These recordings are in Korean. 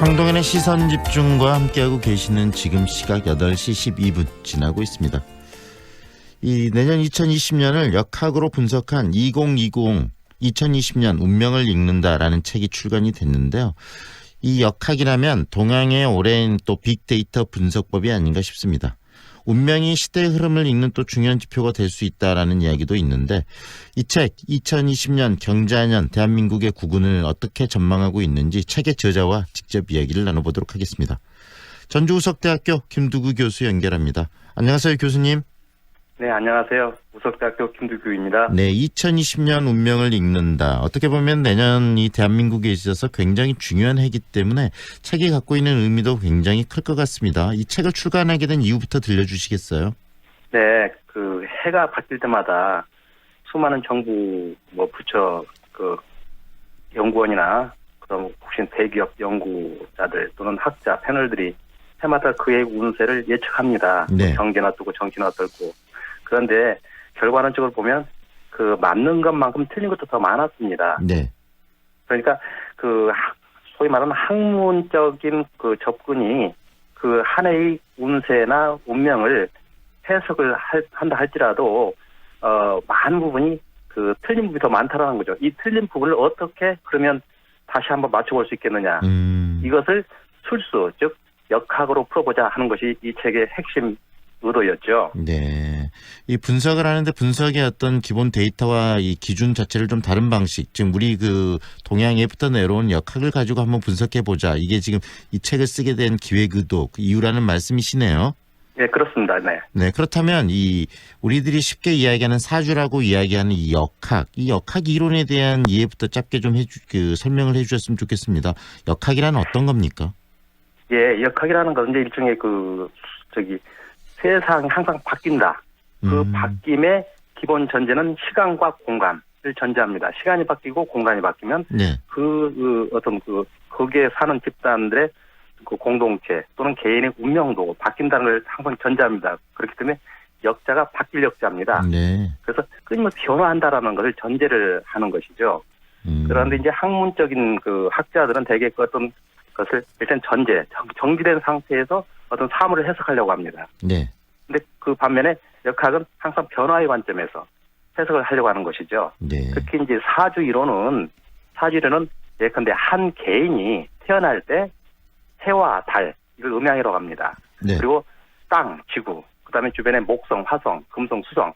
황동현의 시선집중과 함께하고 계시는 지금 시각 8시 12분 지나고 있습니다. 이 내년 2020년을 역학으로 분석한 2020 운명을 읽는다라는 책이 출간이 됐는데요. 이 역학이라면 동양의 오랜 또 빅데이터 분석법이 아닌가 싶습니다. 운명이 시대의 흐름을 읽는 또 중요한 지표가 될 수 있다라는 이야기도 있는데, 이 책 2020년 경자년 대한민국의 국운을 어떻게 전망하고 있는지 책의 저자와 직접 이야기를 나눠보도록 하겠습니다. 전주우석대학교 김두구 교수 연결합니다. 안녕하세요, 교수님. 네, 안녕하세요. 우석대학교 김두규입니다. 네, 2020년 운명을 읽는다. 어떻게 보면 내년 이 대한민국에 있어서 굉장히 중요한 해이기 때문에 책이 갖고 있는 의미도 굉장히 클 것 같습니다. 이 책을 출간하게 된 이유부터 들려주시겠어요? 네, 해가 바뀔 때마다 수많은 정부, 부처, 연구원이나, 그럼 혹시 대기업 연구자들 또는 학자, 패널들이 해마다 그의 운세를 예측합니다. 네. 경제는 어떻고 정치는 어떨고. 그런데 결과론적으로 보면 맞는 것만큼 틀린 것도 더 많았습니다. 네. 그러니까 소위 말하는 학문적인 접근이 한 해의 운세나 운명을 해석을 한다 할지라도 많은 부분이 틀린 부분이 더 많다라는 거죠. 이 틀린 부분을 어떻게 그러면 다시 한번 맞춰볼 수 있겠느냐. 이것을 술수, 즉 역학으로 풀어보자 하는 것이 이 책의 핵심 의도였죠. 네. 이 분석을 하는데 분석의 어떤 기본 데이터와 이 기준 자체를 좀 다른 방식, 지금 우리 동양에부터 내려온 역학을 가지고 한번 분석해 보자. 이게 지금 이 책을 쓰게 된 기획 의도, 이유라는 말씀이시네요. 네, 그렇습니다. 네. 네, 그렇다면 우리들이 쉽게 이야기하는 사주라고 이야기하는 이 역학 이론에 대한 이해부터 짧게 좀 설명을 해주셨으면 좋겠습니다. 역학이란 어떤 겁니까? 예, 역학이라는 건 이제 일종의 세상이 항상 바뀐다. 바뀜의 기본 전제는 시간과 공간을 전제합니다. 시간이 바뀌고 공간이 바뀌면 네. 거기에 사는 집단들의 공동체 또는 개인의 운명도 바뀐다는 걸 항상 전제합니다. 그렇기 때문에 역자가 바뀔 역자입니다. 네. 그래서 끊임없이 변화한다라는 것을 전제를 하는 것이죠. 그런데 이제 학문적인 학자들은 대개 어떤 것을 일단 정지된 상태에서 어떤 사물을 해석하려고 합니다. 네. 근데 반면에 역학은 항상 변화의 관점에서 해석을 하려고 하는 것이죠. 네. 특히 이제 사주 이론은 예컨대 한 개인이 태어날 때 해와 달, 이걸 음양이라고 합니다. 네. 그리고 땅, 지구, 그다음에 주변에 목성, 화성, 금성, 수성,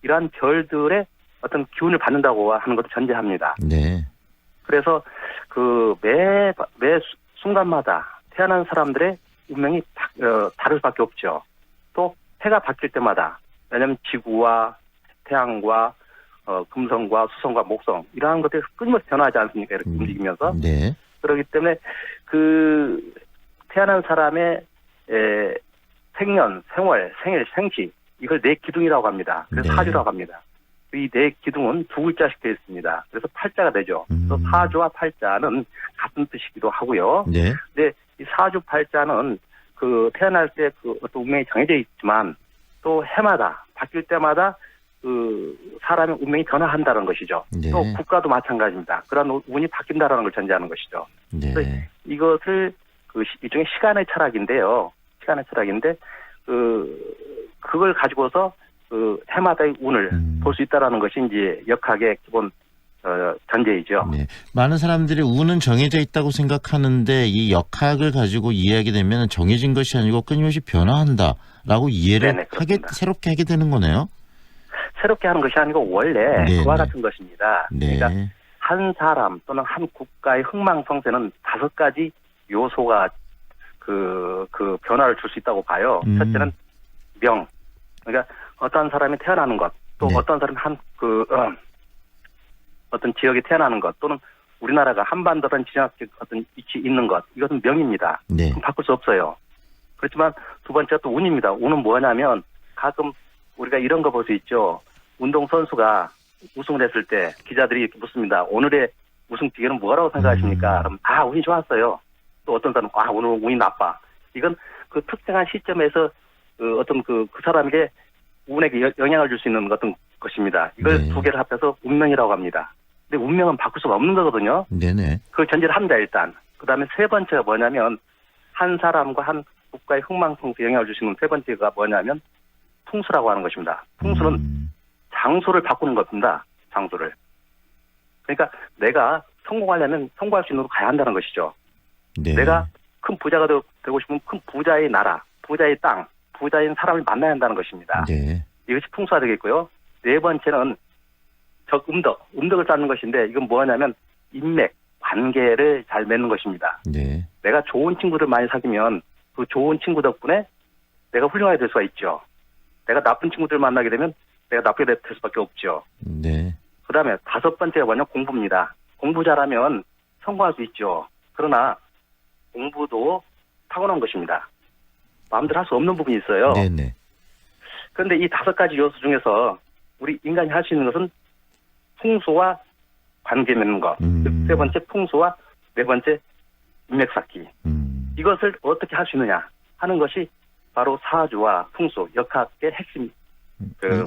이러한 별들의 어떤 기운을 받는다고 하는 것을 전제합니다. 네. 그래서 매 순간마다 태어난 사람들의 운명이 다를 수밖에 없죠. 또 해가 바뀔 때마다, 왜냐하면 지구와 태양과 금성과 수성과 목성 이러한 것들이 끊임없이 변화하지 않습니까? 이렇게 움직이면서. 네. 그렇기 때문에 태어난 사람의 생년, 생월, 생일, 생시, 이걸 네 기둥이라고 합니다. 그래서 네. 사주라고 합니다. 이 네 기둥은 두 글자씩 되어 있습니다. 그래서 팔자가 되죠. 그래서 사주와 팔자는 같은 뜻이기도 하고요. 네. 근데 이 사주 팔자는 태어날 때 어떤 운명이 정해져 있지만 또 해마다 바뀔 때마다 사람의 운명이 변화한다는 것이죠. 네. 또 국가도 마찬가지입니다. 그런 운이 바뀐다라는 걸 전제하는 것이죠. 네. 그래서 이것을 일종의 시간의 철학인데요. 시간의 철학인데 그걸 가지고서 해마다의 운을 볼 수 있다라는 것이 이제 역학의 기본 전제이죠. 네. 많은 사람들이 운은 정해져 있다고 생각하는데 이 역학을 가지고 이해하게 되면 정해진 것이 아니고 끊임없이 변화한다라고 이해를 네네, 새롭게 하게 되는 거네요. 새롭게 하는 것이 아니고 원래 네네. 그와 같은 것입니다. 네. 그러니까 한 사람 또는 한 국가의 흥망성쇠는 5가지 요소가 변화를 줄 수 있다고 봐요. 첫째는 명. 그러니까 어떤 사람이 태어나는 것, 또 네. 어떤 사람이 어떤 지역에 태어나는 것, 또는 우리나라가 한반도라는 지정학적 어떤 위치에 있는 것, 이것은 명입니다. 네. 그럼 바꿀 수 없어요. 그렇지만 두 번째가 또 운입니다. 운은 뭐냐면 가끔 우리가 이런 거 볼 수 있죠. 운동선수가 우승을 했을 때 기자들이 이렇게 묻습니다. 오늘의 우승 비결은 뭐라고 생각하십니까? 그럼 운이 좋았어요. 또 어떤 사람은 오늘 운이 나빠. 이건 특정한 시점에서 그 사람에게 운에게 영향을 줄 수 있는 어떤 것입니다. 이걸 네. 두 개를 합해서 운명이라고 합니다. 근데 운명은 바꿀 수가 없는 거거든요. 네네. 그걸 전제를 합니다, 일단. 그다음에 세 번째가 뭐냐면 한 사람과 한 국가의 흥망성쇠에 영향을 주시는 세 번째가 뭐냐면 풍수라고 하는 것입니다. 풍수는 장소를 바꾸는 겁니다. 장소를. 그러니까 내가 성공하려면 성공할 수 있는 곳으로 가야 한다는 것이죠. 네. 내가 큰 부자가 되고 싶으면 큰 부자의 나라, 부자의 땅, 부자인 사람을 만나야 한다는 것입니다. 네. 이것이 풍수가 되겠고요. 네 번째는 음덕을 쌓는 것인데 이건 뭐냐면 인맥, 관계를 잘 맺는 것입니다. 네. 내가 좋은 친구들 많이 사귀면 그 좋은 친구 덕분에 내가 훌륭하게 될 수가 있죠. 내가 나쁜 친구들 만나게 되면 내가 나쁘게 될 수밖에 없죠. 네. 그 다음에 다섯 번째가 뭐냐 공부입니다. 공부 잘하면 성공할 수 있죠. 그러나 공부도 타고난 것입니다. 마음대로 할 수 없는 부분이 있어요. 네네. 그런데 이 다섯 가지 요소 중에서 우리 인간이 할 수 있는 것은 풍수와 관계 맺는 것. 세 번째 풍수와 네 번째 인맥 쌓기. 이것을 어떻게 할 수 있느냐 하는 것이 바로 사주와 풍수, 역학의 핵심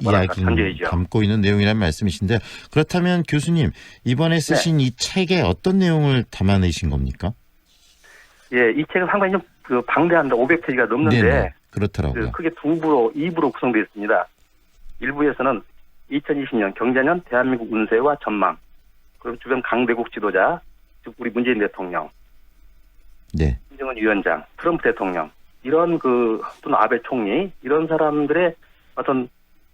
이야기 전제이죠. 담고 있는 내용이라는 말씀이신데 그렇다면 교수님 이번에 쓰신 이 책에 어떤 내용을 담아내신 겁니까? 예, 이 책은 상당히 좀 방대합니다. 500페이지가 넘는데 네네. 그렇더라고요. 크게 2부로 구성되어 있습니다. 1부에서는 2020년 경자년 대한민국 운세와 전망, 그리고 주변 강대국 지도자, 즉 우리 문재인 대통령, 네. 김정은 위원장, 트럼프 대통령, 이런 또는 아베 총리, 이런 사람들의 어떤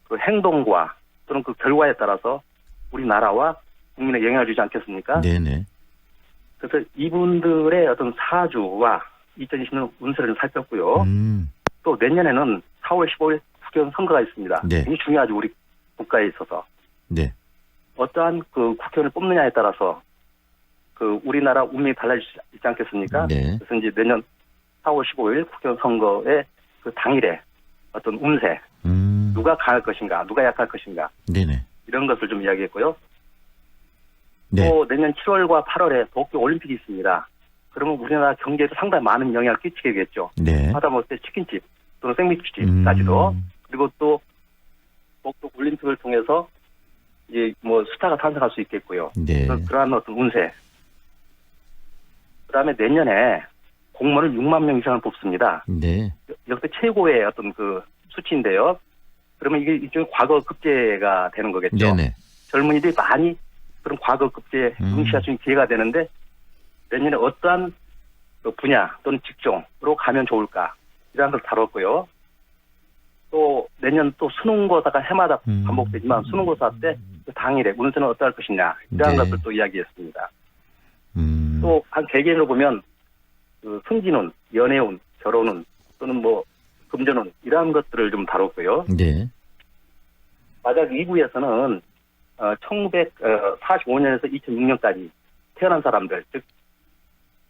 그 행동과 또는 그 결과에 따라서 우리나라와 국민에 영향을 주지 않겠습니까? 네네. 그래서 이분들의 어떤 사주와 2020년 운세를 살폈고요. 또 내년에는 4월 15일 국회의원 선거가 있습니다. 네. 굉장히 중요하죠. 우리 국가에 있어서. 네. 어떠한 국회의원을 뽑느냐에 따라서 우리나라 운명이 달라지지 않겠습니까? 네. 그래서 이제 내년 4월 15일 국회의원 선거의 당일에 어떤 운세, 누가 강할 것인가, 누가 약할 것인가, 네네. 이런 것을 좀 이야기했고요. 네. 또 내년 7월과 8월에 도쿄 올림픽이 있습니다. 그러면 우리나라 경제에도 상당히 많은 영향을 끼치게 되겠죠. 네. 하다못해 치킨집 또는 생맥주집까지도. 그리고 또 도쿄 올림픽을 통해서 이제 스타가 탄생할 수 있겠고요. 네. 그러한 어떤 운세. 그다음에 내년에 공무원을 6만 명 이상을 뽑습니다. 네. 역대 최고의 어떤 수치인데요. 그러면 이게 일종의 과거 급제가 되는 거겠죠. 네네. 젊은이들이 많이 그런 과거 급제 응시할 수 있는 기회가 되는데 내년에 어떠한 분야 또는 직종으로 가면 좋을까 이러한 걸 다뤘고요. 또 내년 또 수능고사가 해마다 반복되지만 수능고사 때 당일에 운세는 어떠할 것이냐 이러한 네. 것을 또 이야기했습니다. 또 한 개개인으로 보면 승진운, 연애운, 결혼운 또는 금전운 이러한 것들을 좀 다뤘고요. 네. 마지막 2부에서는 1945년에서 2006년까지 태어난 사람들, 즉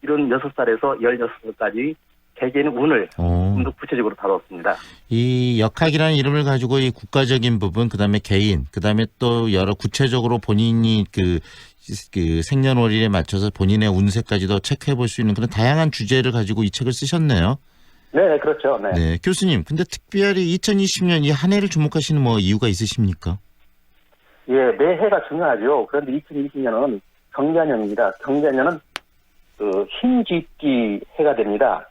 76살에서 16살까지 개개인의 운을 좀 더 구체적으로 다뤘습니다. 이 역학이라는 이름을 가지고 이 국가적인 부분, 그다음에 개인, 그다음에 또 여러 구체적으로 본인이 그 생년월일에 맞춰서 본인의 운세까지도 체크해 볼 수 있는 그런 다양한 주제를 가지고 이 책을 쓰셨네요. 네, 그렇죠. 네. 네, 교수님. 근데 특별히 2020년 이 한 해를 주목하시는 이유가 있으십니까? 예, 매해가 중요하죠. 그런데 2020년은 경자년입니다. 경자년은 흰쥐띠 해가 됩니다.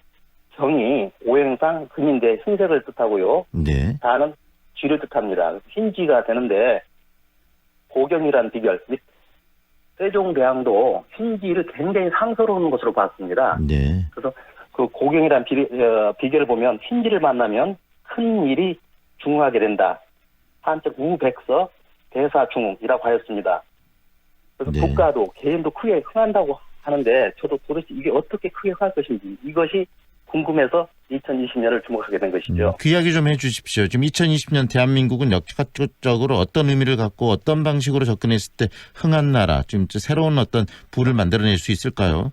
경이 오행상 금인데 흰색을 뜻하고요. 네. 다는 쥐를 뜻합니다. 흰쥐가 되는데 고경이란 비결 및 세종대왕도 흰쥐를 굉장히 상스러운 것으로 봤습니다. 네. 그래서 고경이란 비결을 보면 흰쥐를 만나면 큰 일이 중하게 된다. 한적 우백서 대사중이라고 하였습니다. 그래서 네. 국가도 개인도 크게 흥한다고 하는데 저도 도대체 이게 어떻게 크게 흥할 것인지 이것이 궁금해서 2020년을 주목하게 된 것이죠. 그 이야기 좀 해주십시오. 지금 2020년 대한민국은 역학적으로 어떤 의미를 갖고 어떤 방식으로 접근했을 때 흥한 나라, 지금 새로운 어떤 부를 만들어낼 수 있을까요?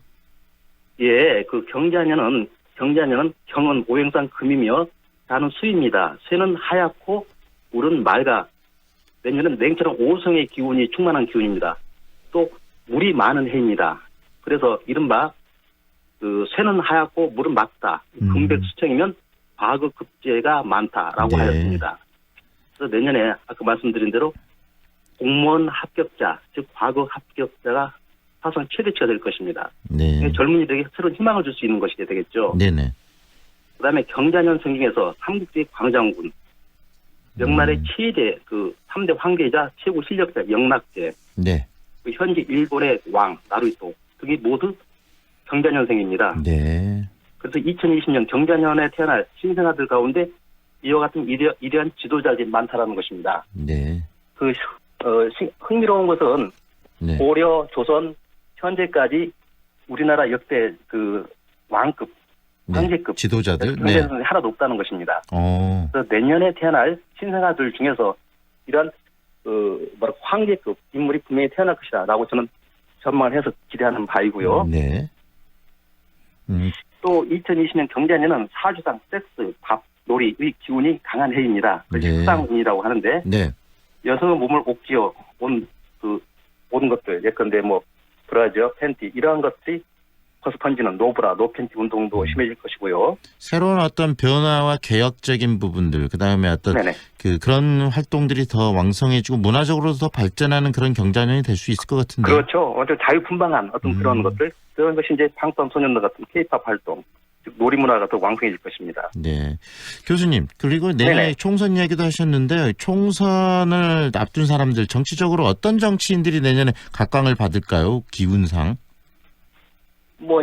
예, 경자년은 경은 오행상 금이며 자는 수입니다. 쇠는 하얗고 물은 맑아. 내년은 냉처럼 오성의 기운이 충만한 기운입니다. 또 물이 많은 해입니다. 그래서 이른바 쇠는 하얗고 물은 맑다. 금백수청이면 과거급제가 많다라고 네. 하였습니다. 그래서 내년에 아까 말씀드린 대로 공무원 합격자, 즉 과거 합격자가 사상 최대치가 될 것입니다. 네. 젊은이들에게 새로운 희망을 줄 수 있는 것이 되겠죠. 네네. 그다음에 경자년 성경에서 삼국지 광장군, 명나라의 최대 그 3대 황제이자 최고 실력자 영락제, 네. 그 현재 일본의 왕 나루히토 등이 모두 경자년생입니다. 네. 그래서 2020년 경자년에 태어날 신생아들 가운데 이와 같은 위대한 지도자들이 많다라는 것입니다. 네. 흥미로운 것은 네. 고려, 조선, 현재까지 우리나라 역대 그 왕급, 황제급 지도자들. 네. 경제는 하나도 없다는 것입니다. 그래서 내년에 태어날 신생아들 중에서 이런 황제급 인물이 분명히 태어날 것이다라고 저는 전망을 해서 기대하는 바이고요. 네. 또 2020년 경자년은 사주상 섹스, 밥, 놀이의 기운이 강한 해입니다. 네. 식상운이라고 하는데 네. 여성의 몸을 옥지어 온 모든 것들 예컨대 브라지어, 팬티 이러한 것들이 퍼스펀지는 노브라, 노팬티 운동도 심해질 것이고요. 새로운 어떤 변화와 개혁적인 부분들, 그다음에 어떤 네네. 그런 활동들이 더 왕성해지고 문화적으로도 더 발전하는 그런 경자년이 될 수 있을 것 같은데. 그렇죠. 완전 자유분방한 어떤 그런 것들, 그런 것이 이제 방탄소년단 같은 K-팝 활동, 즉 놀이문화가 더 왕성해질 것입니다. 네. 교수님, 그리고 내년에 네네. 총선 이야기도 하셨는데 총선을 앞둔 사람들 정치적으로 어떤 정치인들이 내년에 각광을 받을까요? 기운상.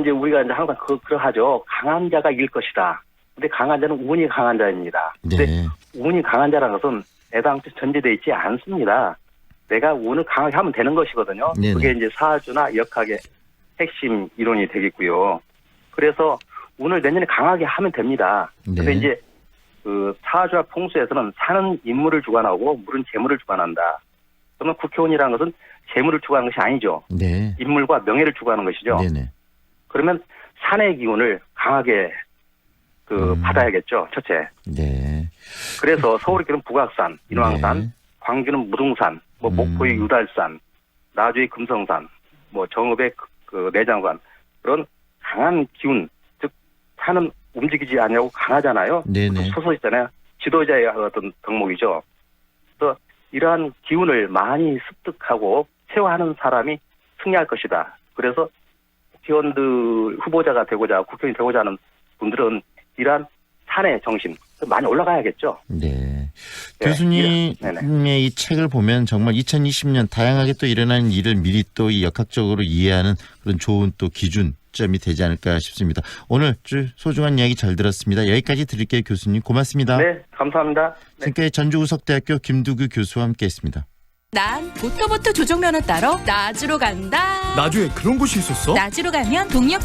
이제 우리가 이제 항상 그러하죠. 강한 자가 이길 것이다. 근데 강한 자는 운이 강한 자입니다. 근데 네. 운이 강한 자라는 것은 애당초 전제되어 있지 않습니다. 내가 운을 강하게 하면 되는 것이거든요. 네네. 그게 이제 사주나 역학의 핵심 이론이 되겠고요. 그래서 운을 내년에 강하게 하면 됩니다. 근데 네. 이제 사주와 풍수에서는 사는 인물을 주관하고 물은 재물을 주관한다. 그러면 국회의원이라는 것은 재물을 추구하는 것이 아니죠. 네. 인물과 명예를 추구하는 것이죠. 네네. 그러면 산의 기운을 강하게 받아야겠죠. 첫째. 네. 그래서 서울의 길은 북악산, 인왕산, 네. 광주는 무등산, 목포의 유달산, 나주의 금성산, 정읍의 내장산 그런 강한 기운, 즉 산은 움직이지 않냐고 강하잖아요. 네네. 소설 있잖아요. 지도자의 어떤 덕목이죠. 그래서 이러한 기운을 많이 습득하고 체화하는 사람이 승리할 것이다. 그래서 국회의원들 후보자가 되고자 국회의원이 되고자 하는 분들은 이러한 산의 정신 많이 올라가야겠죠. 네. 네. 교수님의 이 책을 보면 정말 2020년 다양하게 또 일어나는 일을 미리 또 이 역학적으로 이해하는 그런 좋은 또 기준점이 되지 않을까 싶습니다. 오늘 소중한 이야기 잘 들었습니다. 여기까지 드릴게요, 교수님. 고맙습니다. 네, 감사합니다. 네. 지금까지 전주우석대학교 김두규 교수와 함께했습니다. 난 보토보토 조종면허 따러 나주로 간다. 나주에 그런 곳이 있었어? 나주로 가면 동력